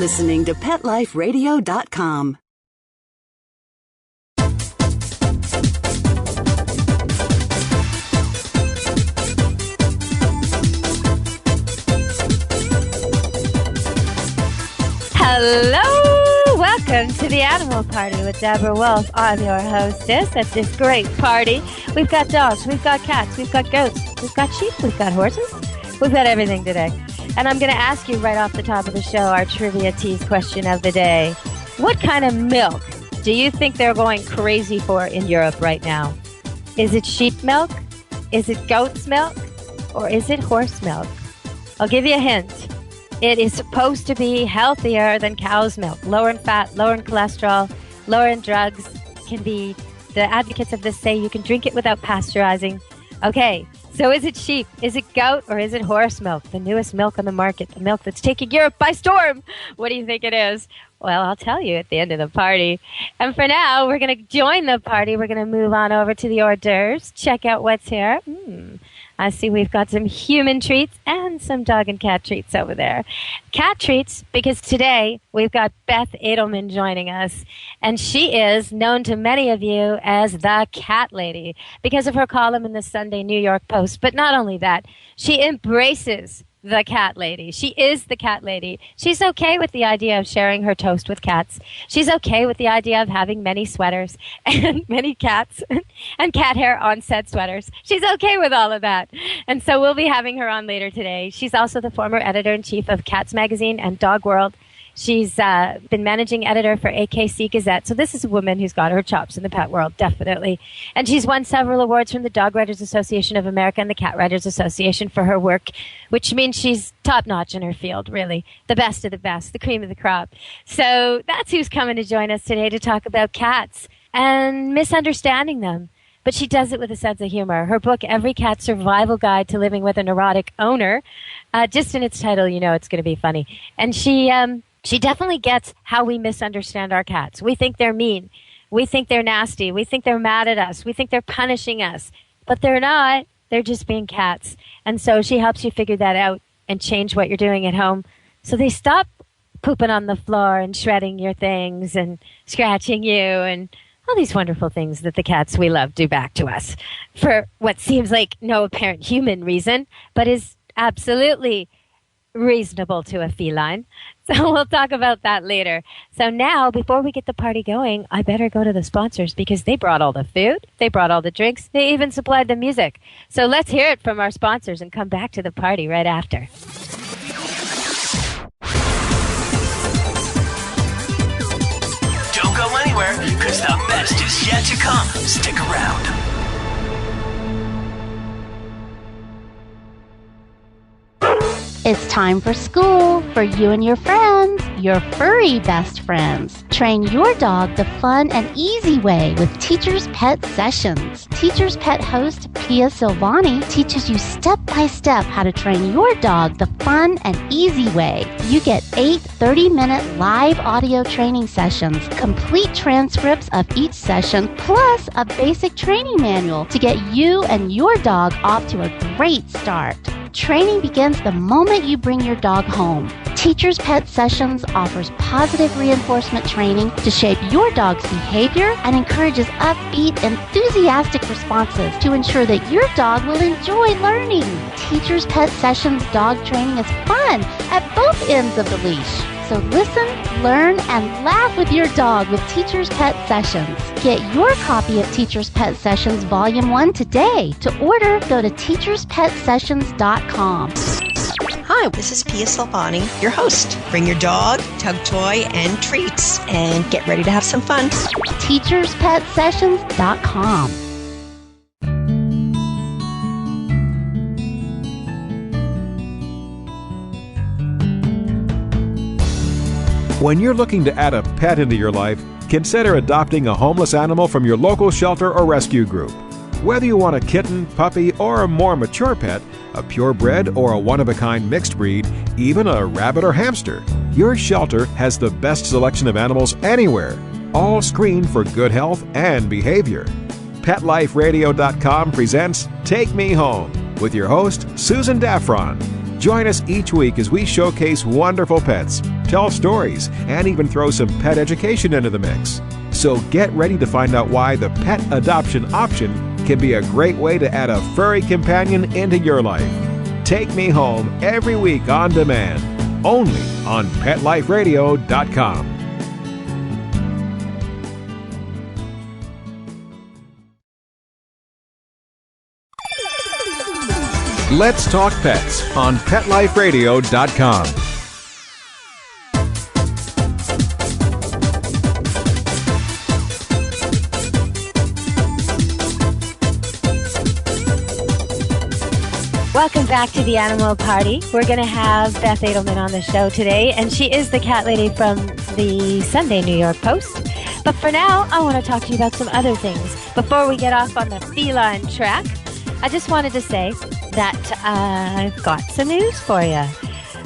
listening to PetLifeRadio.com. Hello! Welcome to the Animal Party with Deborah Wolf. I'm your hostess at this great party. We've got dogs, we've got cats, we've got goats, we've got sheep, we've got horses. We've got everything today. And I'm going to ask you right off the top of the show our trivia tease question of the day. What kind of milk do you think they're going crazy for in Europe right now? Is it sheep milk? Is it goat's milk? Or is it horse milk? I'll give you a hint. It is supposed to be healthier than cow's milk. Lower in fat, lower in cholesterol, lower in drugs. The advocates of this say you can drink it without pasteurizing. Okay, so is it sheep, is it goat, or is it horse milk? The newest milk on the market, the milk that's taking Europe by storm. What do you think it is? Well, I'll tell you at the end of the party. And for now, we're going to join the party. We're going to move on over to the hors d'oeuvres, check out what's here. I see we've got some human treats and some dog and cat treats over there. Cat treats, because today we've got Beth Adelman joining us. And she is known to many of you as the Cat Lady because of her column in the Sunday New York Post. But not only that, she embraces the Cat Lady. She is the Cat Lady. She's okay with the idea of sharing her toast with cats. She's okay with the idea of having many sweaters and many cats and cat hair on said sweaters. She's okay with all of that. And so we'll be having her on later today. She's also the former editor-in-chief of Cats Magazine and Dog World. She's been managing editor for AKC Gazette. So this is a woman who's got her chops in the pet world, definitely. And she's won several awards from the Dog Writers Association of America and the Cat Writers Association for her work, which means she's top-notch in her field, really. The best of the best, the cream of the crop. So that's who's coming to join us today to talk about cats and misunderstanding them. But she does it with a sense of humor. Her book, Every Cat's Survival Guide to Living with a Neurotic Owner, just in its title, you know it's going to be funny. And she definitely gets how we misunderstand our cats. We think they're mean. We think they're nasty. We think they're mad at us. We think they're punishing us. But they're not. They're just being cats. And so she helps you figure that out and change what you're doing at home so they stop pooping on the floor and shredding your things and scratching you and all these wonderful things that the cats we love do back to us for what seems like no apparent human reason, but is absolutely reasonable to a feline. So we'll talk about that later. So now, before we get the party going, I better go to the sponsors because they brought all the food, they brought all the drinks, they even supplied the music. So let's hear it from our sponsors and come back to the party right after. Don't go anywhere, because the best is yet to come. Stick around. It's time for school for you and your friends, your furry best friends. Train your dog the fun and easy way with Teacher's Pet Sessions. Teacher's Pet host Pia Silvani teaches you step-by-step how to train your dog the fun and easy way. You get 8 30-minute live audio training sessions, complete transcripts of each session, plus a basic training manual to get you and your dog off to a great start. Training begins the moment you bring your dog home. Teacher's Pet Sessions offers positive reinforcement training to shape your dog's behavior and encourages upbeat, enthusiastic responses to ensure that your dog will enjoy learning. Teacher's Pet Sessions dog training is fun at both ends of the leash. So listen, learn, and laugh with your dog with Teacher's Pet Sessions. Get your copy of Teacher's Pet Sessions Volume 1 today. To order, go to teacherspetsessions.com. Hi, this is Pia Silvani, your host. Bring your dog, tug toy, and treats, and get ready to have some fun. teacherspetsessions.com. When you're looking to add a pet into your life, consider adopting a homeless animal from your local shelter or rescue group. Whether you want a kitten, puppy, or a more mature pet, a purebred or a one-of-a-kind mixed breed, even a rabbit or hamster, your shelter has the best selection of animals anywhere, all screened for good health and behavior. PetLifeRadio.com presents Take Me Home with your host, Susan Daffron. Join us each week as we showcase wonderful pets, tell stories, and even throw some pet education into the mix. So get ready to find out why the pet adoption option can be a great way to add a furry companion into your life. Take Me Home every week on demand, only on PetLifeRadio.com. Let's Talk Pets on PetLifeRadio.com. Welcome back to the Animal Party. We're going to have Beth Adelman on the show today, and she is the cat lady from the Sunday New York Post. But for now, I want to talk to you about some other things. Before we get off on the feline track, I just wanted to say that I've got some news for you.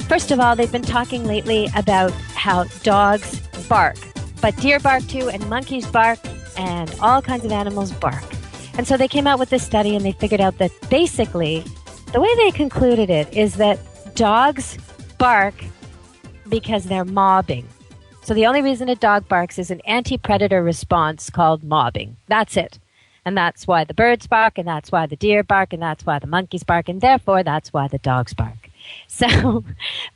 First of all, they've been talking lately about how dogs bark, but deer bark too, and monkeys bark, and all kinds of animals bark. And so they came out with this study, and they figured out that basically the way they concluded it is that dogs bark because they're mobbing. So the only reason a dog barks is an anti-predator response called mobbing. That's it. And that's why the birds bark, and that's why the deer bark, and that's why the monkeys bark, and therefore that's why the dogs bark. So,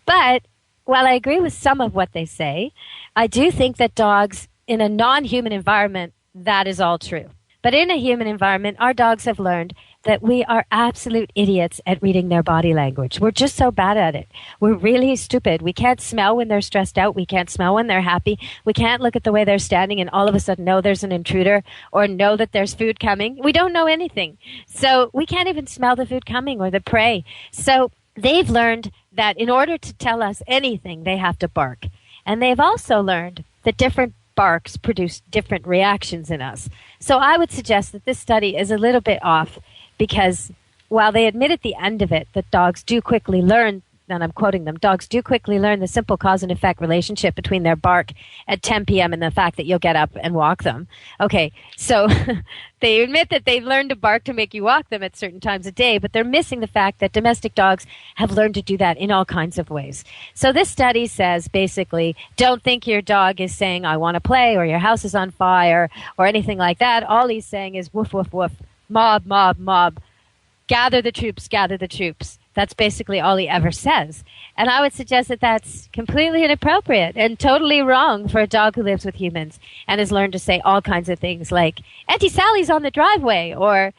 but while I agree with some of what they say, I do think that dogs in a non-human environment, that is all true. But in a human environment, our dogs have learned that we are absolute idiots at reading their body language. We're just so bad at it. We're really stupid. We can't smell when they're stressed out. We can't smell when they're happy. We can't look at the way they're standing and all of a sudden know there's an intruder or know that there's food coming. We don't know anything. So we can't even smell the food coming or the prey. So they've learned that in order to tell us anything, they have to bark. And they've also learned that different barks produce different reactions in us. So I would suggest that this study is a little bit off, because while they admit at the end of it that dogs do quickly learn, and I'm quoting them, dogs do quickly learn the simple cause and effect relationship between their bark at 10 p.m. and the fact that you'll get up and walk them. Okay, so they admit that they've learned to bark to make you walk them at certain times a day, but they're missing the fact that domestic dogs have learned to do that in all kinds of ways. So this study says, basically, don't think your dog is saying, I want to play, or your house is on fire, or anything like that. All he's saying is, woof, woof, woof, mob, mob, mob, gather the troops, gather the troops. That's basically all he ever says. And I would suggest that that's completely inappropriate and totally wrong for a dog who lives with humans and has learned to say all kinds of things like, Auntie Sally's on the driveway, or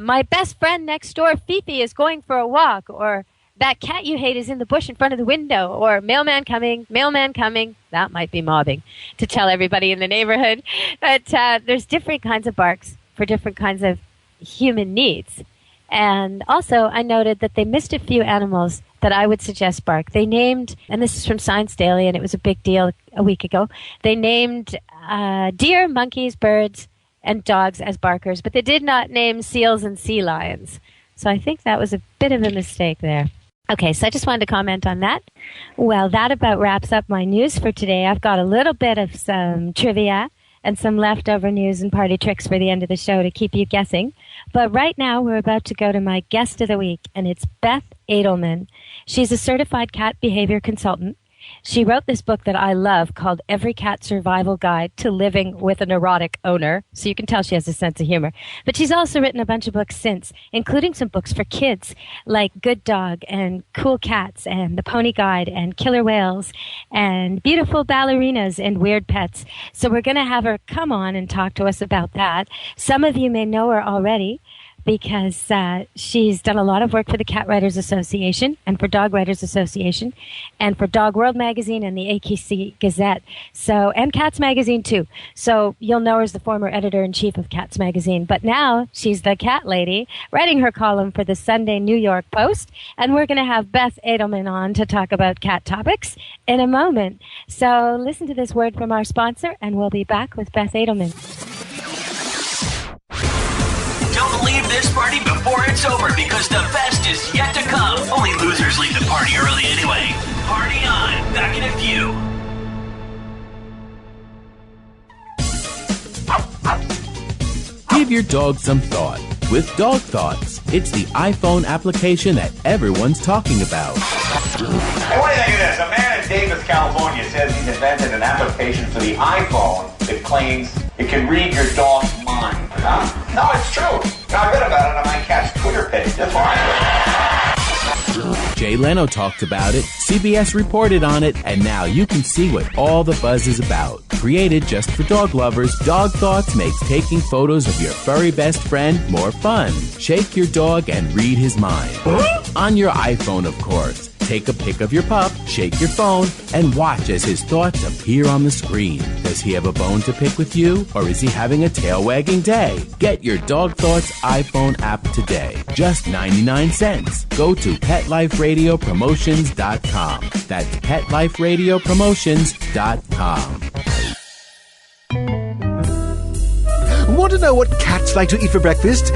my best friend next door, Fifi, is going for a walk, or that cat you hate is in the bush in front of the window, or mailman coming, mailman coming. That might be mobbing to tell everybody in the neighborhood. But there's different kinds of barks for different kinds of human needs. And also, I noted that they missed a few animals that I would suggest bark. They named, and this is from Science Daily, and it was a big deal a week ago, they named deer, monkeys, birds, and dogs as barkers, but they did not name seals and sea lions. So I think that was a bit of a mistake there. Okay, so I just wanted to comment on that. Well, that about wraps up my news for today. I've got a little bit of some trivia and some leftover news and party tricks for the end of the show to keep you guessing. But right now, we're about to go to my guest of the week, and it's Beth Adelman. She's a certified cat behavior consultant. She wrote this book that I love called Every Cat Survival Guide to Living with a Neurotic Owner. So you can tell she has a sense of humor. But she's also written a bunch of books since, including some books for kids like Good Dog and Cool Cats and The Pony Guide and Killer Whales and Beautiful Ballerinas and Weird Pets. So we're going to have her come on and talk to us about that. Some of you may know her already, because she's done a lot of work for the Cat Writers Association and for Dog Writers Association and for Dog World Magazine and the AKC Gazette, so, and Cats Magazine too. So you'll know her as the former editor-in-chief of Cats Magazine. But now she's the cat lady writing her column for the Sunday New York Post, and we're going to have Beth Adelman on to talk about cat topics in a moment. So listen to this word from our sponsor, and we'll be back with Beth Adelman. Don't leave this party before it's over, because the best is yet to come. Only losers leave the party early anyway. Party on. Back in a few. Give your dog some thought. with Dog Thoughts. It's the iPhone application that everyone's talking about. Hey, what do you think of this? A man in Davis, California says he's invented an application for the iPhone that claims it can read your dog's mind. Huh? No, it's true. I read about it on my cat's Twitter page. That's why I Jay Leno talked about it, CBS reported on it, and now you can see what all the buzz is about. Created just for dog lovers, Dog Thoughts makes taking photos of your furry best friend more fun. Shake your dog and read his mind. On your iPhone, of course. Take a pic of your pup, shake your phone, and watch as his thoughts appear on the screen. Does he have a bone to pick with you, or is he having a tail-wagging day? Get your Dog Thoughts iPhone app today. Just 99 cents. Go to PetLifeRadioPromotions.com. That's PetLifeRadioPromotions.com. Want to know what cats like to eat for breakfast?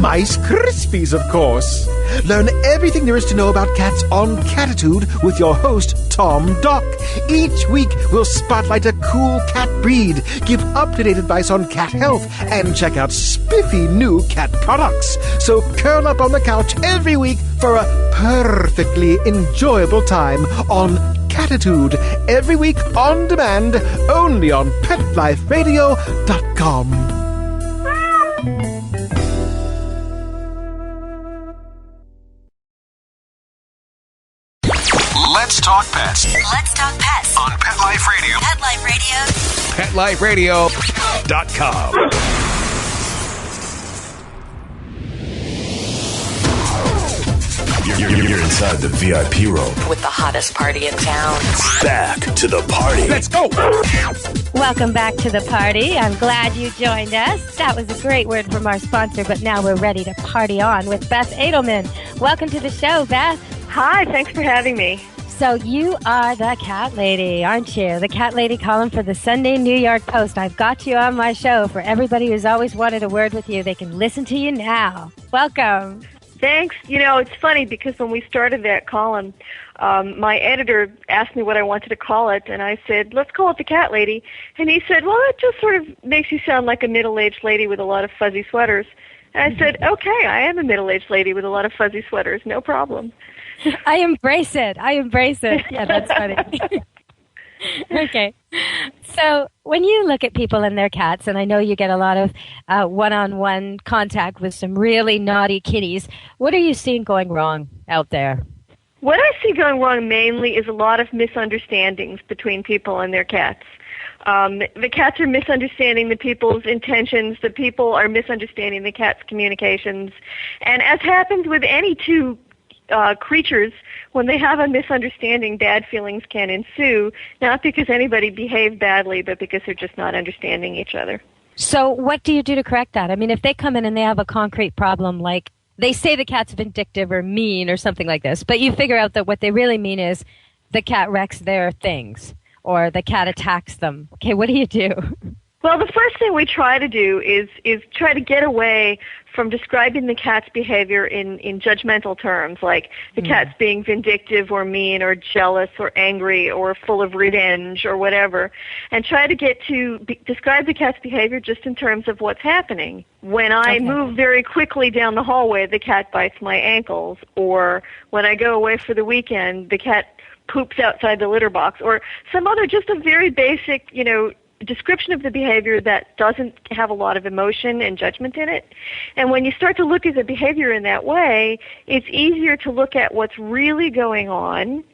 Mice Krispies, of course. Learn everything there is to know about cats on Catitude with your host, Tom Dock. Each week, we'll spotlight a cool cat breed, give up-to-date advice on cat health, and check out spiffy new cat products. So curl up on the couch every week for a perfectly enjoyable time on Catitude. Every week on demand, only on PetLifeRadio.com. Let's talk pets. Let's talk pets On Pet Life Radio. Pet Life Radio. PetLifeRadio.com. You're inside the VIP room. with the hottest party in town. Back to the party. Let's go! Welcome back to the party. I'm glad you joined us. That was a great word from our sponsor, but now we're ready to party on with Beth Adelman. Welcome to the show, Beth. Hi, thanks for having me. So you are the Cat Lady, aren't you? The Cat Lady column for the Sunday New York Post. I've got you on my show. For everybody who's always wanted a word with you, they can listen to you now. Welcome. Thanks. You know, it's funny because when we started that column, my editor asked me what I wanted to call it, and I said, let's call it the Cat Lady. And he said, well, it just sort of makes you sound like a middle-aged lady with a lot of fuzzy sweaters. And I said, okay, I am a middle-aged lady with a lot of fuzzy sweaters, no problem. I embrace it. Yeah, that's funny. Okay. So when you look at people and their cats, and I know you get a lot of one-on-one contact with some really naughty kitties, what are you seeing going wrong out there? What I see going wrong mainly is a lot of misunderstandings between people and their cats. The cats are misunderstanding the people's intentions. The people are misunderstanding the cat's communications. And as happens with any two creatures, when they have a misunderstanding, bad feelings can ensue, not because anybody behaved badly, but because they're just not understanding each other. So what do you do to correct that? I mean, if they come in and they have a concrete problem, like they say the cat's vindictive or mean or something like this, but you figure out that what they really mean is the cat wrecks their things or the cat attacks them. Okay, what do you do? Well, the first thing we try to do is try to get away from describing the cat's behavior in judgmental terms, like the cat's being vindictive or mean or jealous or angry or full of revenge or whatever, and try to get to describe the cat's behavior just in terms of what's happening. When I move very quickly down the hallway, the cat bites my ankles, or when I go away for the weekend, the cat poops outside the litter box, or some other just a very basic, description of the behavior that doesn't have a lot of emotion and judgment in it. And when you start to look at the behavior in that way, it's easier to look at what's really going on,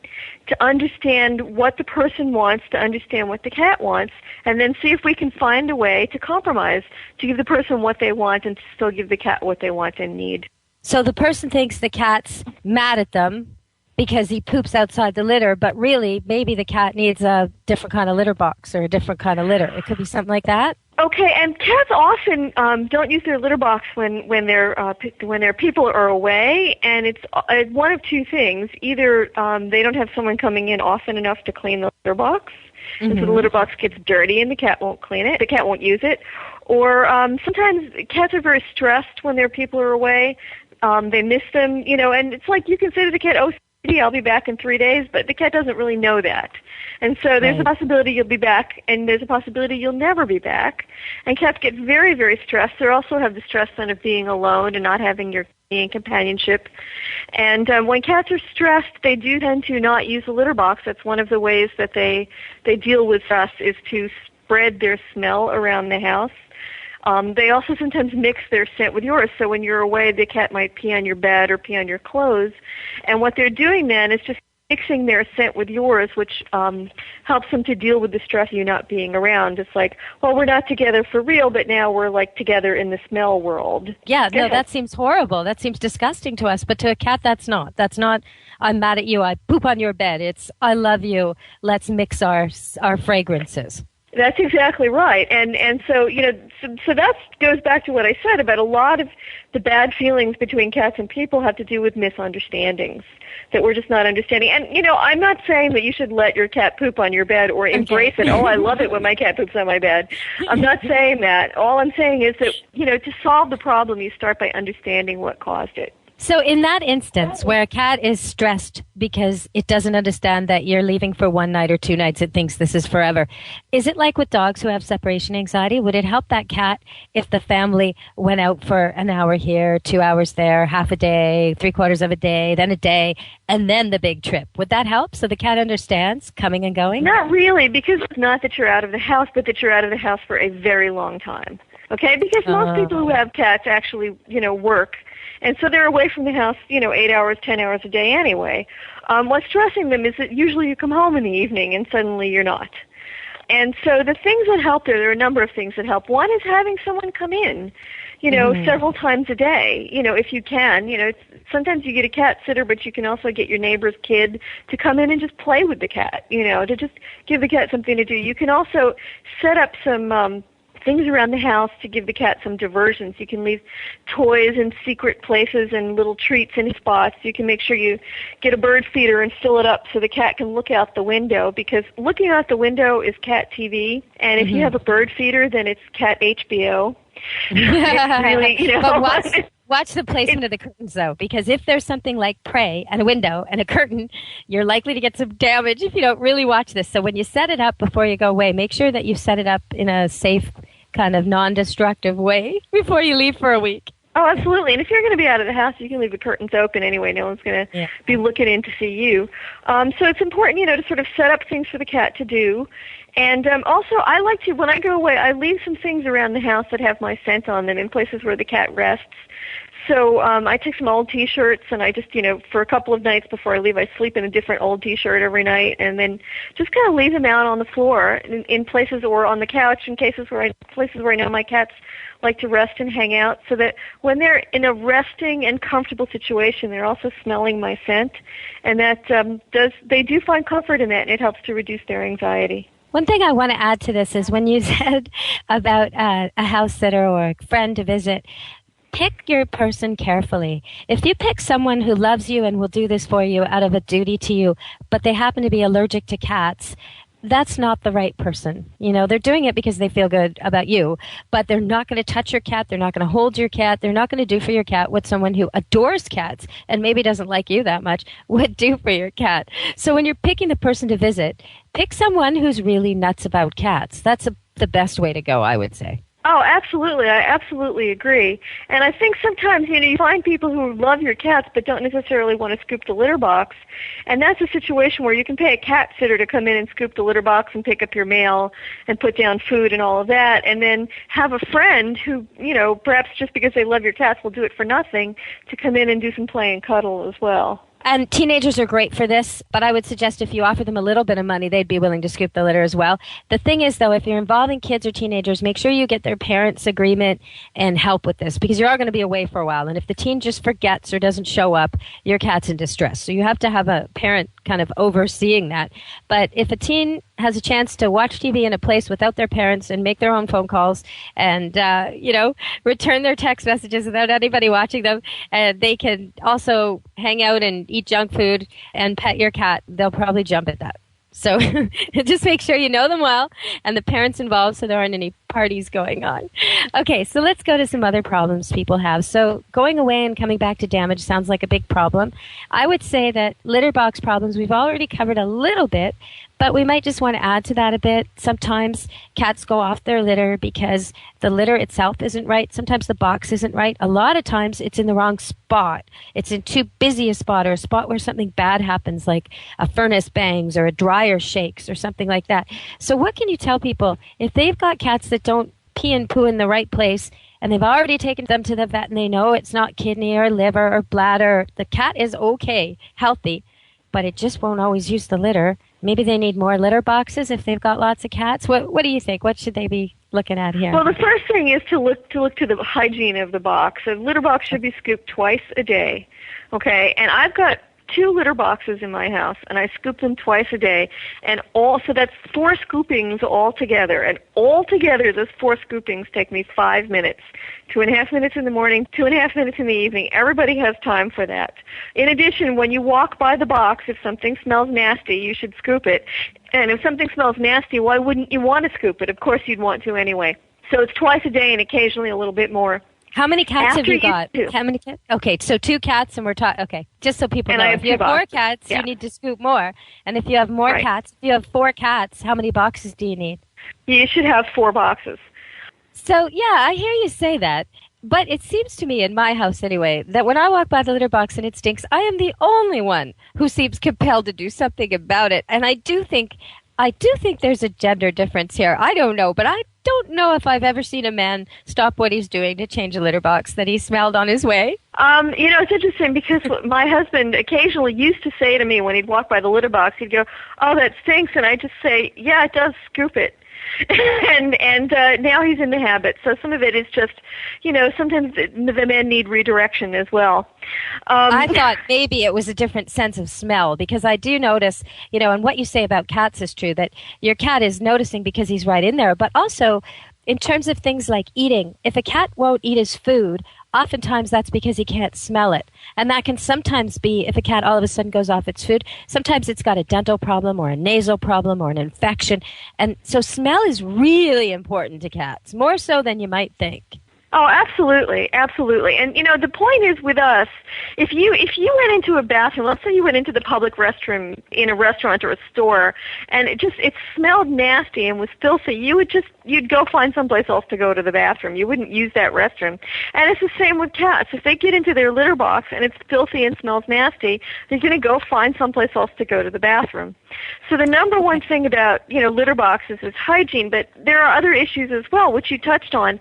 to understand what the person wants, to understand what the cat wants, and then see if we can find a way to compromise, to give the person what they want and to still give the cat what they want and need. So the person thinks the cat's mad at them because he poops outside the litter, but really, maybe the cat needs a different kind of litter box or a different kind of litter. It could be something like that. Okay, and cats often don't use their litter box when their people are away, and it's one of two things. Either they don't have someone coming in often enough to clean the litter box, and so the litter box gets dirty and the cat won't clean it, the cat won't use it. Or sometimes cats are very stressed when their people are away. They miss them, and it's like you can say to the cat, oh, I'll be back in 3 days, but the cat doesn't really know that. And so there's a possibility you'll be back, and there's a possibility you'll never be back. And cats get very, very stressed. They also have the stress then of being alone and not having your companionship. And when cats are stressed, they do tend to not use the litter box. That's one of the ways that they deal with stress, is to spread their smell around the house. They also sometimes mix their scent with yours. So when you're away, the cat might pee on your bed or pee on your clothes. And what they're doing then is just mixing their scent with yours, which helps them to deal with the stress of you not being around. It's like, well, we're not together for real, but now we're like together in the smell world. Yeah, no, that seems horrible. That seems disgusting to us. But to a cat, that's not. That's not, I'm mad at you, I poop on your bed. It's, I love you, let's mix our fragrances. That's exactly right. And so, so that goes back to what I said about a lot of the bad feelings between cats and people have to do with misunderstandings, that we're just not understanding. And, I'm not saying that you should let your cat poop on your bed or embrace it. Oh, I love it when my cat poops on my bed. I'm not saying that. All I'm saying is that, to solve the problem, you start by understanding what caused it. So in that instance where a cat is stressed because it doesn't understand that you're leaving for 1 night or 2 nights, it thinks this is forever. Is it like with dogs who have separation anxiety? Would it help that cat if the family went out for an hour here, 2 hours there, half a day, 3/4 of a day, then a day, and then the big trip? Would that help so the cat understands coming and going? Not really, because it's not that you're out of the house, but that you're out of the house for a very long time. Okay? Because most people who have cats actually, work. And so they're away from the house, 8 hours, 10 hours a day anyway. What's stressing them is that usually you come home in the evening and suddenly you're not. And so the things that help there are a number of things that help. One is having someone come in, several times a day, if you can. Sometimes you get a cat sitter, but you can also get your neighbor's kid to come in and just play with the cat, to just give the cat something to do. You can also set up some things around the house to give the cat some diversions. You can leave toys in secret places and little treats in spots. You can make sure you get a bird feeder and fill it up so the cat can look out the window, because looking out the window is cat TV, and if you have a bird feeder, then it's cat HBO. It's really, But watch the placement of the curtains, though, because if there's something like prey and a window and a curtain, you're likely to get some damage if you don't really watch this. So when you set it up before you go away, make sure that you set it up in a safe, kind of non-destructive way before you leave for a week. Oh, absolutely. And if you're going to be out of the house, you can leave the curtains open anyway. No one's going to be looking in to see you. So it's important, to sort of set up things for the cat to do. And also, I like to, when I go away, I leave some things around the house that have my scent on them in places where the cat rests. So I take some old T-shirts, and I just, for a couple of nights before I leave, I sleep in a different old T-shirt every night, and then just kind of leave them out on the floor in places, or on the couch in places where I know my cats like to rest and hang out, so that when they're in a resting and comfortable situation, they're also smelling my scent, and that they do find comfort in that, and it helps to reduce their anxiety. One thing I want to add to this is when you said about a house sitter or a friend to visit, pick your person carefully. If you pick someone who loves you and will do this for you out of a duty to you, but they happen to be allergic to cats, that's not the right person. They're doing it because they feel good about you, but they're not going to touch your cat. They're not going to hold your cat. They're not going to do for your cat what someone who adores cats and maybe doesn't like you that much would do for your cat. So when you're picking the person to visit, pick someone who's really nuts about cats. That's the best way to go, I would say. Oh, absolutely. I absolutely agree. And I think sometimes, you find people who love your cats but don't necessarily want to scoop the litter box. And that's a situation where you can pay a cat sitter to come in and scoop the litter box and pick up your mail and put down food and all of that. And then have a friend who, perhaps just because they love your cats will do it for nothing, to come in and do some play and cuddle as well. And teenagers are great for this, but I would suggest if you offer them a little bit of money, they'd be willing to scoop the litter as well. The thing is, though, if you're involving kids or teenagers, make sure you get their parents' agreement and help with this, because you're all going to be away for a while. And if the teen just forgets or doesn't show up, your cat's in distress. So you have to have a parent kind of overseeing that. But if a teen has a chance to watch TV in a place without their parents and make their own phone calls and, return their text messages without anybody watching them, and they can also hang out and eat junk food and pet your cat, they'll probably jump at that. So just make sure you know them well and the parents involved so there aren't any parties going on. Okay, so let's go to some other problems people have. So going away and coming back to damage sounds like a big problem. I would say that litter box problems we've already covered a little bit, but we might just want to add to that a bit. Sometimes cats go off their litter because the litter itself isn't right. Sometimes the box isn't right. A lot of times it's in the wrong spot. It's in too busy a spot or a spot where something bad happens, like a furnace bangs or a dryer shakes or something like that. So what can you tell people if they've got cats that don't pee and poo in the right place and they've already taken them to the vet and they know it's not kidney or liver or bladder? The cat is okay, healthy, but it just won't always use the litter. Maybe they need more litter boxes if they've got lots of cats. What do you think? What should they be looking at here? Well, the first thing is to look to the hygiene of the box. A litter box should be scooped twice a day. Okay, and I've got 2 litter boxes in my house, and I scoop them twice a day, and so that's 4 scoopings altogether, and altogether those 4 scoopings take me 5 minutes, 2.5 minutes in the morning, 2.5 minutes in the evening. Everybody has time for that. In addition, when you walk by the box, if something smells nasty, you should scoop it, and if something smells nasty, why wouldn't you want to scoop it? Of course you'd want to anyway. So it's twice a day and occasionally a little bit more. How many cats After have you got? How many cats? Okay, so 2 cats, and we're talking. Okay, just so people know, if you have 4 cats, you need to scoop more. And if you have more cats, if you have 4 cats, how many boxes do you need? You should have 4 boxes. So yeah, I hear you say that. But it seems to me, in my house anyway, that when I walk by the litter box and it stinks, I am the only one who seems compelled to do something about it. And I do think there's a gender difference here. I don't know, but I don't know if I've ever seen a man stop what he's doing to change a litter box that he smelled on his way. It's interesting because my husband occasionally used to say to me when he'd walk by the litter box, he'd go, "Oh, that stinks," and I'd just say, "Yeah, it does. Scoop it." and now he's in the habit. So some of it is just, sometimes the men need redirection as well. I thought maybe it was a different sense of smell because I do notice, and what you say about cats is true, that your cat is noticing because he's right in there. But also, in terms of things like eating, if a cat won't eat his food, oftentimes that's because he can't smell it. And that can sometimes be, if a cat all of a sudden goes off its food, sometimes it's got a dental problem or a nasal problem or an infection. And so smell is really important to cats, more so than you might think. Oh, absolutely, absolutely. And the point is with us, if you went into a bathroom, let's say you went into the public restroom in a restaurant or a store, and it smelled nasty and was filthy, you'd go find someplace else to go to the bathroom. You wouldn't use that restroom. And it's the same with cats. If they get into their litter box and it's filthy and smells nasty, they're going to go find someplace else to go to the bathroom. So the number one thing about, litter boxes is hygiene, but there are other issues as well, which you touched on.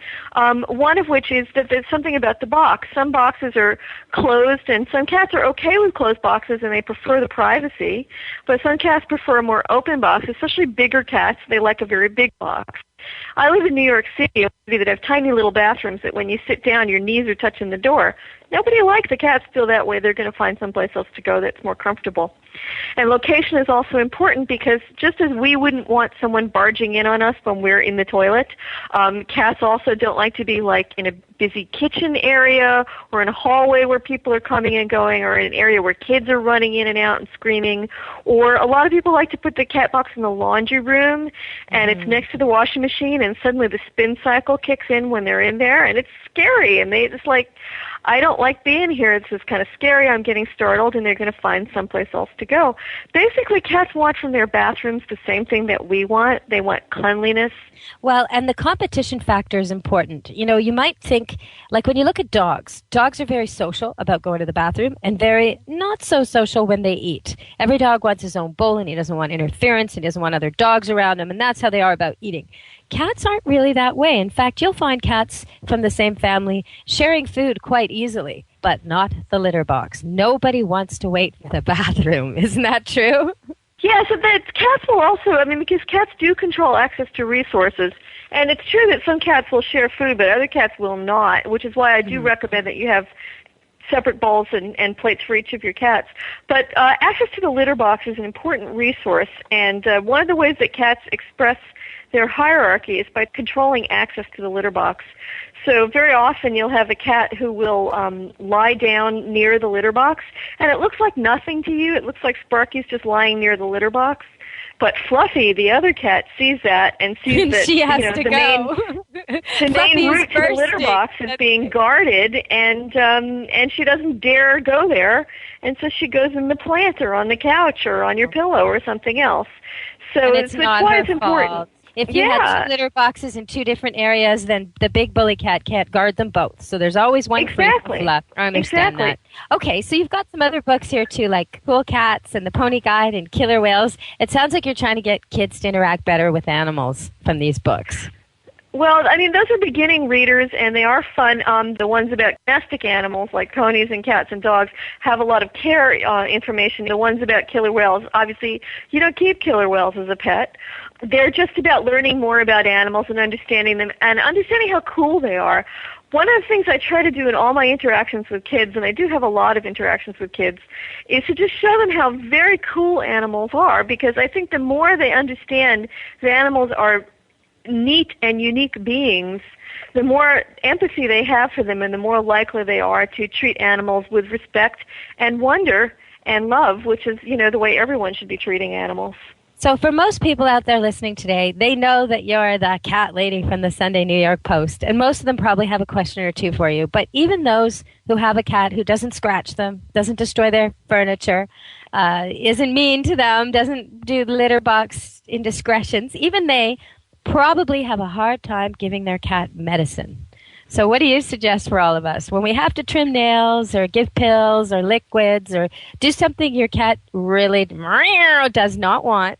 One of which is that there's something about the box. Some boxes are closed, and some cats are okay with closed boxes, and they prefer the privacy, but some cats prefer a more open box, especially bigger cats. They like a very big box. I live in New York City, a city that have tiny little bathrooms that when you sit down, your knees are touching the door. Nobody likes the cats feel that way. They're going to find someplace else to go that's more comfortable. And location is also important because just as we wouldn't want someone barging in on us when we're in the toilet, cats also don't like to be like in a busy kitchen area or in a hallway where people are coming and going or in an area where kids are running in and out and screaming. Or a lot of people like to put the cat box in the laundry room and it's next to the washing machine and suddenly the spin cycle kicks in when they're in there and it's scary and they just like, I don't like being here. It's just kind of scary. I'm getting startled, and they're going to find someplace else to go. Basically, cats want from their bathrooms the same thing that we want. They want cleanliness. Well, and the competition factor is important. You might think, like when you look at dogs are very social about going to the bathroom and very not so social when they eat. Every dog wants his own bowl, and he doesn't want interference, and he doesn't want other dogs around him, and that's how they are about eating. Cats aren't really that way. In fact, you'll find cats from the same family sharing food quite easily, but not the litter box. Nobody wants to wait for the bathroom. Isn't that true? Yeah, so that cats will also, because cats do control access to resources, and it's true that some cats will share food, but other cats will not, which is why I do recommend that you have separate bowls and plates for each of your cats. But access to the litter box is an important resource, and one of the ways that cats express their hierarchy is by controlling access to the litter box. So very often you'll have a cat who will lie down near the litter box, and it looks like nothing to you. It looks like Sparky's just lying near the litter box. But Fluffy, the other cat, sees that and sees that she has to the go. main route to the litter box is being guarded, and she doesn't dare go there, and so she goes in the plant or on the couch or on your pillow or something else. So it's not why her it's important. fault. If you had 2 litter boxes in 2 different areas, then the big bully cat can't guard them both. So there's always one free left. I understand that. Okay, so you've got some other books here too, like Cool Cats and The Pony Guide and Killer Whales. It sounds like you're trying to get kids to interact better with animals from these books. Well, I mean, those are beginning readers, and they are fun. The ones about domestic animals, like ponies and cats and dogs, have a lot of care information. The ones about killer whales, obviously, you don't keep killer whales as a pet. They're just about learning more about animals and understanding them and understanding how cool they are. One of the things I try to do in all my interactions with kids, and I do have a lot of interactions with kids, is to just show them how very cool animals are, because I think the more they understand that animals are neat and unique beings, the more empathy they have for them and the more likely they are to treat animals with respect and wonder and love, which is, the way everyone should be treating animals. So for most people out there listening today, they know that you're the cat lady from the Sunday New York Post, and most of them probably have a question or two for you. But even those who have a cat who doesn't scratch them, doesn't destroy their furniture, isn't mean to them, doesn't do litter box indiscretions, even they probably have a hard time giving their cat medicine. So what do you suggest for all of us? When we have to trim nails or give pills or liquids or do something your cat really does not want,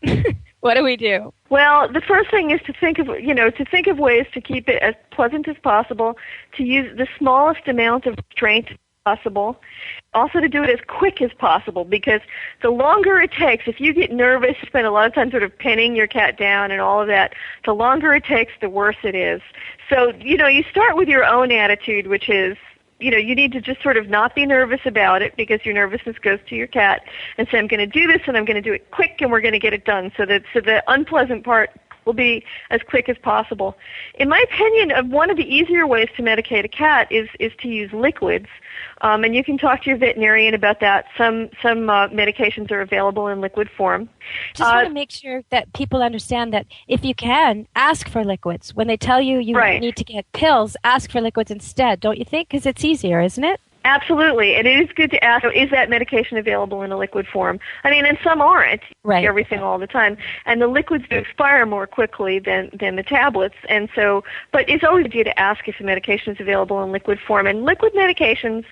what do we do? Well, the first thing is to think of ways to keep it as pleasant as possible, to use the smallest amount of restraint possible. Also to do it as quick as possible, because the longer it takes, if you get nervous, spend a lot of time sort of pinning your cat down and all of that, the longer it takes, the worse it is. So, you start with your own attitude, which is, you need to just sort of not be nervous about it, because your nervousness goes to your cat, and say, I'm going to do this and I'm going to do it quick and we're going to get it done. So the unpleasant part will be as quick as possible. In my opinion, one of the easier ways to medicate a cat is to use liquids. And you can talk to your veterinarian about that. Some medications are available in liquid form. Just want to make sure that people understand that if you can, ask for liquids. When they tell you need to get pills, ask for liquids instead, don't you think? Because it's easier, isn't it? Absolutely, and it is good to ask, is that medication available in a liquid form? I mean, and some aren't, everything all the time, and the liquids do expire more quickly than the tablets, and so, but it's always good to ask if the medication is available in liquid form. And liquid medications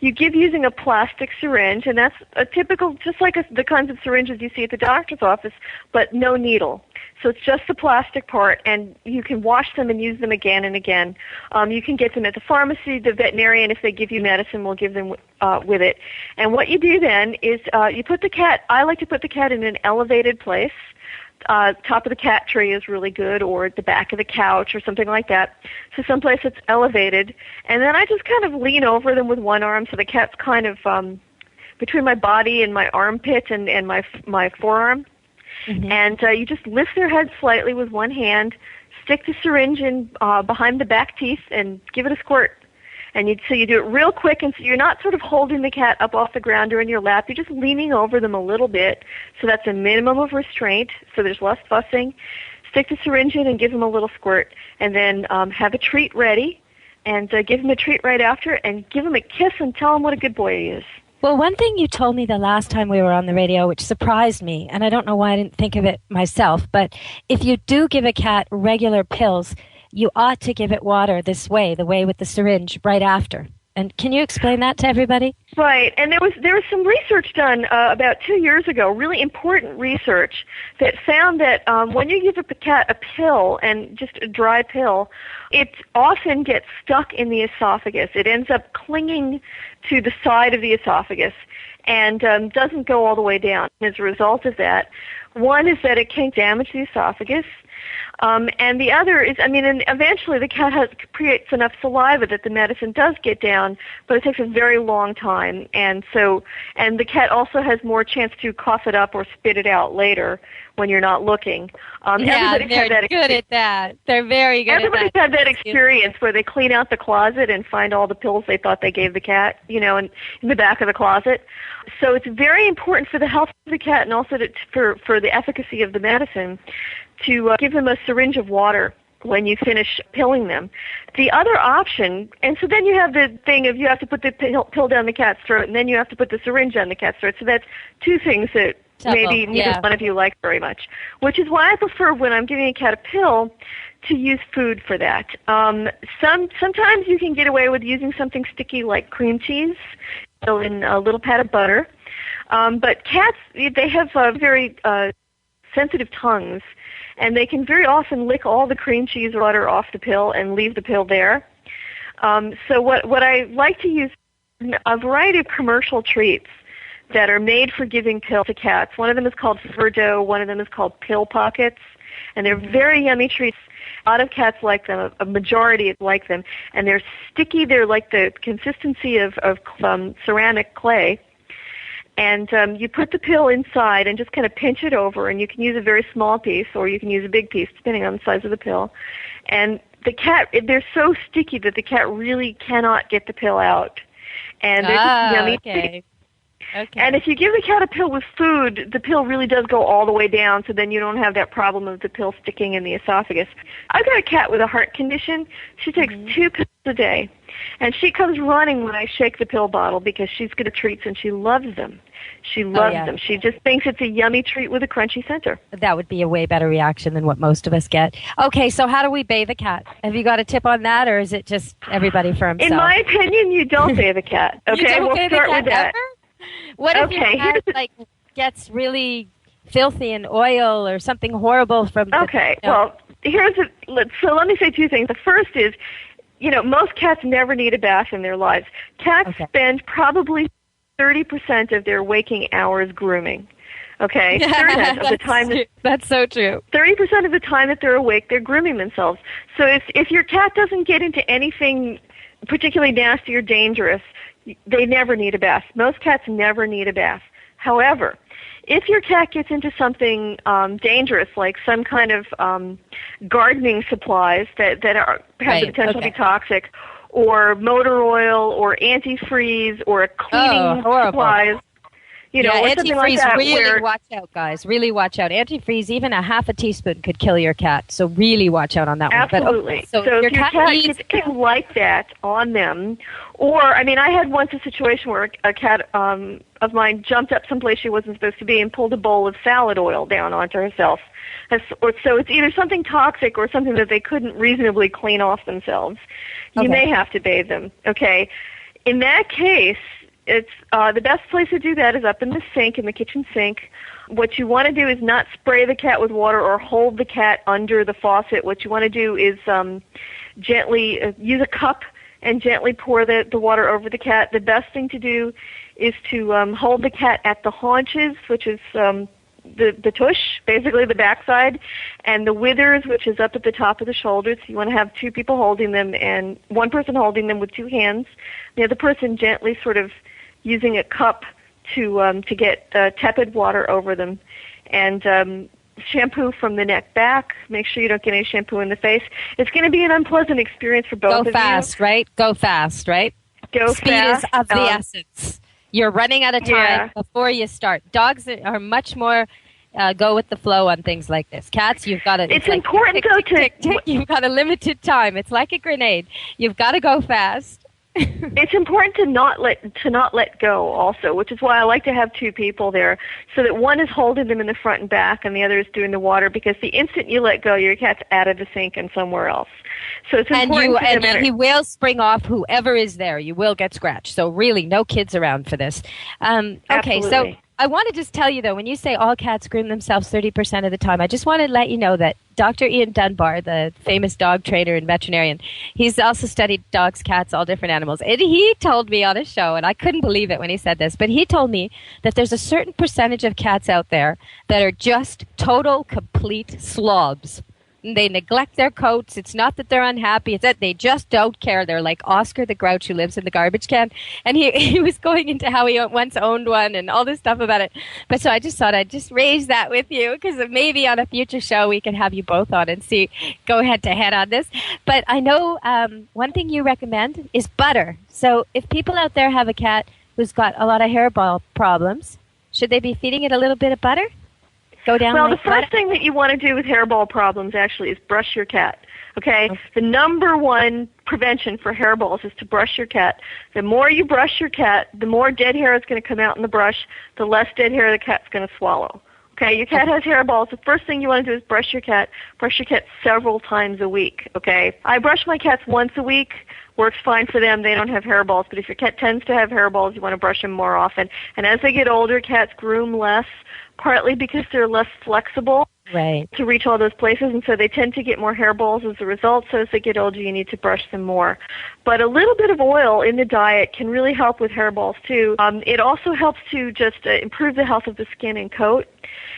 you give using a plastic syringe, and that's a typical, just like the kinds of syringes you see at the doctor's office, but no needle. So it's just the plastic part, and you can wash them and use them again and again. You can get them at the pharmacy. The veterinarian, if they give you medicine, will give them with it. And what you do then is you put the cat, I like to put the cat in an elevated place. Top of the cat tree is really good, or at the back of the couch or something like that. So someplace that's elevated. And then I just kind of lean over them with one arm, so the cat's kind of between my body and my armpit and my forearm. Mm-hmm. And you just lift their head slightly with one hand, stick the syringe in behind the back teeth, and give it a squirt. And so you do it real quick, and so you're not sort of holding the cat up off the ground or in your lap. You're just leaning over them a little bit, so that's a minimum of restraint, so there's less fussing. Stick the syringe in and give them a little squirt, and then have a treat ready, and give him a treat right after, and give him a kiss and tell him what a good boy he is. Well, one thing you told me the last time we were on the radio, which surprised me, and I don't know why I didn't think of it myself, but if you do give a cat regular pills, you ought to give it water this way, the way with the syringe, right after. And can you explain that to everybody? Right, and there was some research done about 2 years ago, really important research, that found that when you give a cat a pill, and just a dry pill, it often gets stuck in the esophagus. It ends up clinging to the side of the esophagus and doesn't go all the way down. As a result of that, one is that it can damage the esophagus. And the other is, and eventually the cat creates enough saliva that the medicine does get down, but it takes a very long time. And the cat also has more chance to cough it up or spit it out later when you're not looking. They're good at that. They're very good at that. Everybody's had that experience where they clean out the closet and find all the pills they thought they gave the cat, in the back of the closet. So it's very important for the health of the cat and also for the efficacy of the medicine to give them a syringe of water when you finish pilling them. The other option, and so then you have the thing of you have to put the pill down the cat's throat, and then you have to put the syringe down the cat's throat. So that's two things that maybe neither one of you like very much, which is why I prefer when I'm giving a cat a pill to use food for that. Sometimes you can get away with using something sticky like cream cheese, so in a little pat of butter. But cats, they have very sensitive tongues, and they can very often lick all the cream cheese or butter off the pill and leave the pill there. So what I like to use a variety of commercial treats that are made for giving pills to cats. One of them is called Ferdo, one of them is called Pill Pockets, and they're very yummy treats. A lot of cats like them, a majority like them, and they're sticky. They're like the consistency of ceramic clay. And you put the pill inside and just kind of pinch it over, and you can use a very small piece or you can use a big piece, depending on the size of the pill. And the cat, they're so sticky that the cat really cannot get the pill out. And they're just yummy. Okay. And if you give the cat a pill with food, the pill really does go all the way down, so then you don't have that problem of the pill sticking in the esophagus. I've got a cat with a heart condition. She takes 2 pills a day, and she comes running when I shake the pill bottle because she's good at treats, and she loves them. She loves them. She just thinks it's a yummy treat with a crunchy center. That would be a way better reaction than what most of us get. Okay, so how do we bathe a cat? Have you got a tip on that, or is it just everybody for himself? In my opinion, you don't bathe a cat. Okay, we'll start with that. Ever? What if your cat gets really filthy in oil or something horrible from the... Okay, well, so let me say 2 things. The first is, most cats never need a bath in their lives. Cats spend probably 30% of their waking hours grooming. Okay, 30% of the time. That's so true. 30% of the time that they're awake, they're grooming themselves. So if your cat doesn't get into anything particularly nasty or dangerous, they never need a bath. Most cats never need a bath. However, if your cat gets into something dangerous, like some kind of gardening supplies that have the potential to be toxic, or motor oil, or antifreeze, or cleaning supplies, or something like that. Really watch out, guys. Really watch out. Antifreeze, even a half a teaspoon could kill your cat. So really watch out on that one. Absolutely. So if your cat gets anything like that on them, or, I had once a situation where a cat of mine jumped up someplace she wasn't supposed to be and pulled a bowl of salad oil down onto herself. So it's either something toxic or something that they couldn't reasonably clean off themselves. You may have to bathe them. Okay. In that case, it's the best place to do that is up in the sink, in the kitchen sink. What you want to do is not spray the cat with water or hold the cat under the faucet. What you want to do is gently use a cup and gently pour the water over the cat. The best thing to do is to hold the cat at the haunches, which is the tush, basically the backside, and the withers, which is up at the top of the shoulders. You want to have 2 people holding them, and one person holding them with 2 hands, the other person gently sort of using a cup to get tepid water over them, and shampoo from the neck back. Make sure you don't get any shampoo in the face. It's going to be an unpleasant experience for both of you. Go fast, right? Go fast, right? Go Speed fast. Is of the essence. You're running out of time before you start. Dogs are much more go with the flow on things like this. Cats, you've got to... It's important, though, you've got a limited time. It's like a grenade. You've got to go fast. It's important to not let go also, which is why I like to have 2 people there, so that one is holding them in the front and back and the other is doing the water, because the instant you let go, your cat's out of the sink and somewhere else. So it's important and he will spring off whoever is there. You will get scratched. So really, no kids around for this. Okay, so I want to just tell you, though, when you say all cats groom themselves 30% of the time, I just want to let you know that Dr. Ian Dunbar, the famous dog trainer and veterinarian, he's also studied dogs, cats, all different animals. And he told me on a show, and I couldn't believe it when he said this, but he told me that there's a certain percentage of cats out there that are just total, complete slobs. They neglect their coats. It's not that they're unhappy. It's that they just don't care. They're like Oscar the Grouch who lives in the garbage can. And he was going into how he once owned one and all this stuff about it. But so I just thought I'd just raise that with you because maybe on a future show we can have you both on and go head to head on this. But I know one thing you recommend is butter. So if people out there have a cat who's got a lot of hairball problems, should they be feeding it a little bit of butter? Go down Well, like the first thing that you want to do with hairball problems actually is brush your cat. Okay? The number one prevention for hairballs is to brush your cat. The more you brush your cat, the more dead hair is going to come out in the brush, the less dead hair the cat's going to swallow. Okay, your cat has hairballs. The first thing you want to do is brush your cat. Brush your cat several times a week, okay? I brush my cats once a week. Works fine for them. They don't have hairballs. But if your cat tends to have hairballs, you want to brush them more often. And as they get older, cats groom less, partly because they're less flexible to reach all those places, and so they tend to get more hairballs as a result. So as they get older, you need to brush them more. But a little bit of oil in the diet can really help with hairballs, too. It also helps to just improve the health of the skin and coat.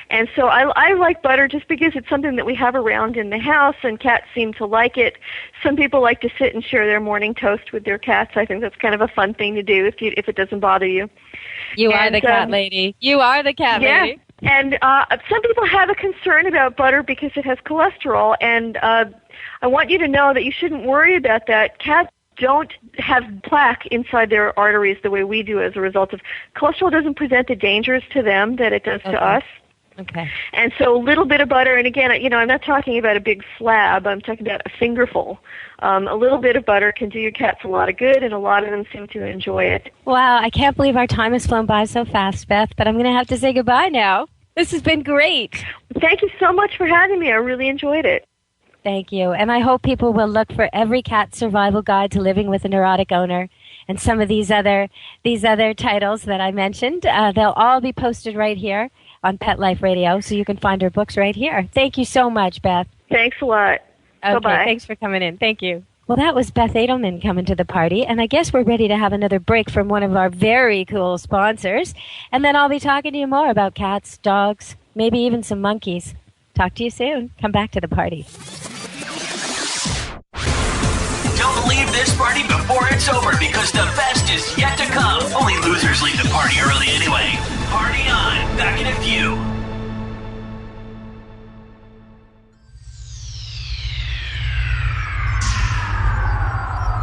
And so I like butter just because it's something that we have around in the house, and cats seem to like it. Some people like to sit and share their morning toast with their cats. I think that's kind of a fun thing to do if it doesn't bother you. You are the cat lady. You are the cat lady. And some people have a concern about butter because it has cholesterol, and I want you to know that you shouldn't worry about that. Cats don't have plaque inside their arteries the way we do as a result of cholesterol. Doesn't present the dangers to them that it does to us. Okay. And so a little bit of butter, and again, I'm not talking about a big slab. I'm talking about a fingerful. A little bit of butter can do your cats a lot of good, and a lot of them seem to enjoy it. Wow, I can't believe our time has flown by so fast, Beth, but I'm going to have to say goodbye now. This has been great. Thank you so much for having me. I really enjoyed it. Thank you. And I hope people will look for Every Cat Survival Guide to Living with a Neurotic Owner and some of these other titles that I mentioned. They'll all be posted right here on Pet Life Radio, so you can find her books right here. Thank you so much, Beth. Thanks a lot. Okay, Bye-bye. Thanks for coming in. Thank you. Well, that was Beth Adelman coming to the party, and I guess we're ready to have another break from one of our very cool sponsors, and then I'll be talking to you more about cats, dogs, maybe even some monkeys. Talk to you soon. Come back to the party. Don't leave this party before it's over because the best is yet to come. Only losers leave the party early anyway. Party on. Back in a few.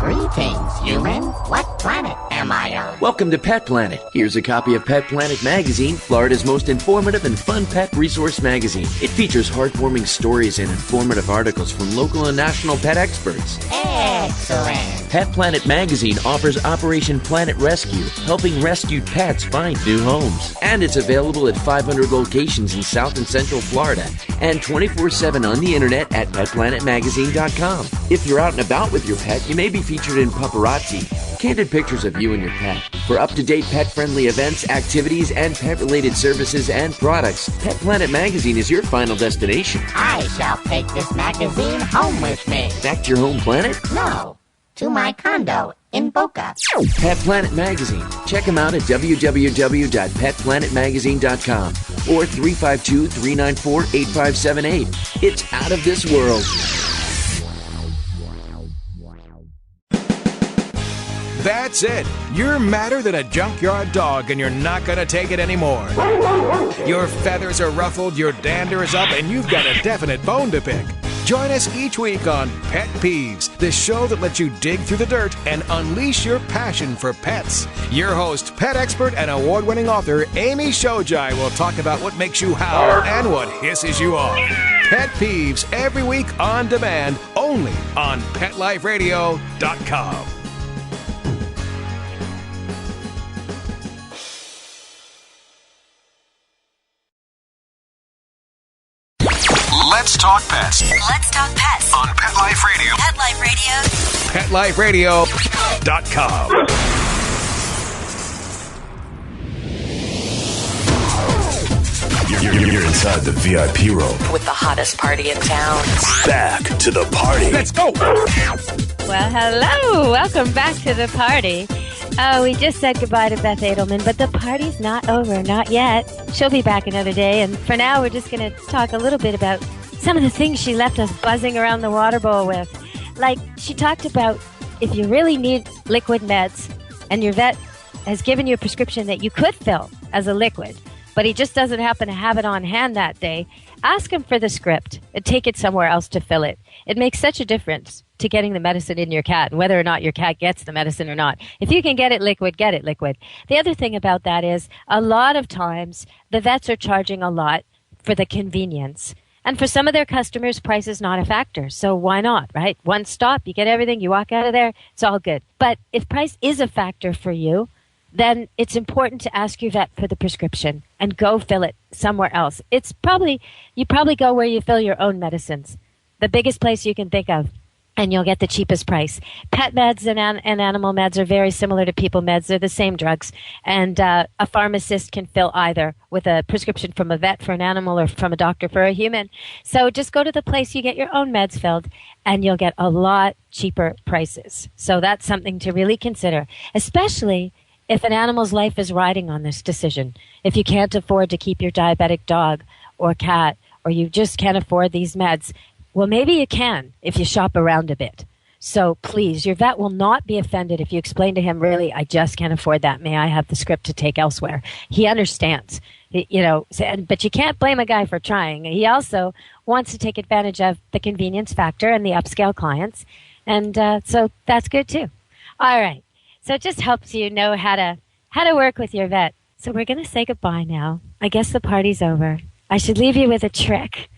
Greetings, humans. What planet am I on? Welcome to Pet Planet. Here's a copy of Pet Planet Magazine, Florida's most informative and fun pet resource magazine. It features heartwarming stories and informative articles from local and national pet experts. Excellent. Pet Planet Magazine offers Operation Planet Rescue, helping rescued pets find new homes. And it's available at 500 locations in South and Central Florida and 24/7 on the internet at petplanetmagazine.com. If you're out and about with your pet, you may be featured in Paparazzi, candid pictures of you and your pet. For up-to-date pet-friendly events, activities, and pet-related services and products, Pet Planet Magazine is your final destination. I shall take this magazine home with me. Back to your home planet? No, to my condo in Boca. Pet Planet Magazine. Check them out at www.petplanetmagazine.com or 352-394-8578. It's out of this world. That's it. You're madder than a junkyard dog, and you're not going to take it anymore. Your feathers are ruffled, your dander is up, and you've got a definite bone to pick. Join us each week on Pet Peeves, the show that lets you dig through the dirt and unleash your passion for pets. Your host, pet expert, and award-winning author Amy Shojai will talk about what makes you howl and what hisses you off. Pet Peeves every week on demand, only on PetLifeRadio.com. Let's talk pets. Let's talk pets On Pet Life Radio. Pet Life Radio. PetLifeRadio.com. You're inside the VIP room. with the hottest party in town. Back to the party. Let's go! Well, hello. Welcome back to the party. Oh, we just said goodbye to Beth Adelman, but the party's not over. Not yet. She'll be back another day, and for now, we're just going to talk a little bit about some of the things she left us buzzing around the water bowl with. Like, she talked about if you really need liquid meds and your vet has given you a prescription that you could fill as a liquid, but he just doesn't happen to have it on hand that day, ask him for the script and take it somewhere else to fill it. It makes such a difference to getting the medicine in your cat and whether or not your cat gets the medicine or not. If you can get it liquid, get it liquid. The other thing about that is a lot of times the vets are charging a lot for the convenience. And for some of their customers, price is not a factor. So why not, right? One stop, you get everything, you walk out of there, it's all good. But if price is a factor for you, then it's important to ask your vet for the prescription and go fill it somewhere else. You probably go where you fill your own medicines, the biggest place you can think of, and you'll get the cheapest price. Pet meds and animal meds are very similar to people meds. They're the same drugs. And a pharmacist can fill either with a prescription from a vet for an animal or from a doctor for a human. So just go to the place you get your own meds filled, and you'll get a lot cheaper prices. So that's something to really consider, especially if an animal's life is riding on this decision. If you can't afford to keep your diabetic dog or cat, or you just can't afford these meds, well, maybe you can if you shop around a bit. So please, your vet will not be offended if you explain to him, really, I just can't afford that. May I have the script to take elsewhere? He understands, but you can't blame a guy for trying. He also wants to take advantage of the convenience factor and the upscale clients. And so that's good too. All right. So it just helps you know how to work with your vet. So we're going to say goodbye now. I guess the party's over. I should leave you with a trick.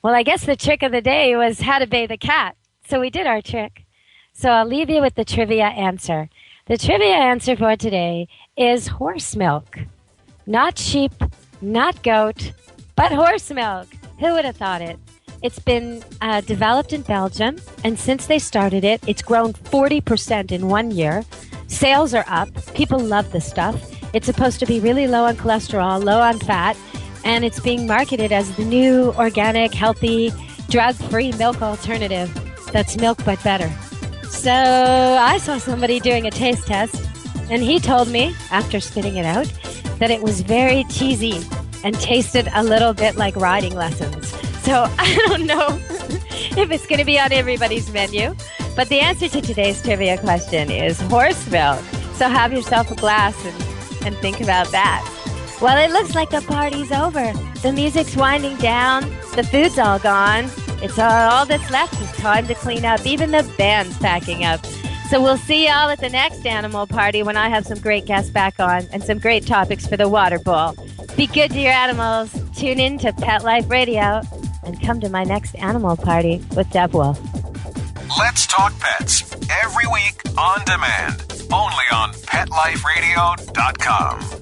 Well, I guess the trick of the day was how to bathe a cat. So we did our trick. So I'll leave you with the trivia answer. The trivia answer for today is horse milk. Not sheep, not goat, but horse milk. Who would have thought it? It's been developed in Belgium, and since they started it, it's grown 40% in 1 year. Sales are up. People love the stuff. It's supposed to be really low on cholesterol, low on fat, and it's being marketed as the new organic, healthy, drug-free milk alternative that's milk but better. So I saw somebody doing a taste test, and he told me, after spitting it out, that it was very cheesy and tasted a little bit like riding lessons. So I don't know if it's going to be on everybody's menu, but the answer to today's trivia question is horse milk. So have yourself a glass and think about that. Well, it looks like the party's over. The music's winding down. The food's all gone. It's all that's left is time to clean up. Even the band's packing up. So we'll see y'all at the next animal party when I have some great guests back on and some great topics for the water bowl. Be good to your animals. Tune in to Pet Life Radio and come to my next animal party with Deb Wolf. Let's Talk Pets every week on demand, only on PetLifeRadio.com.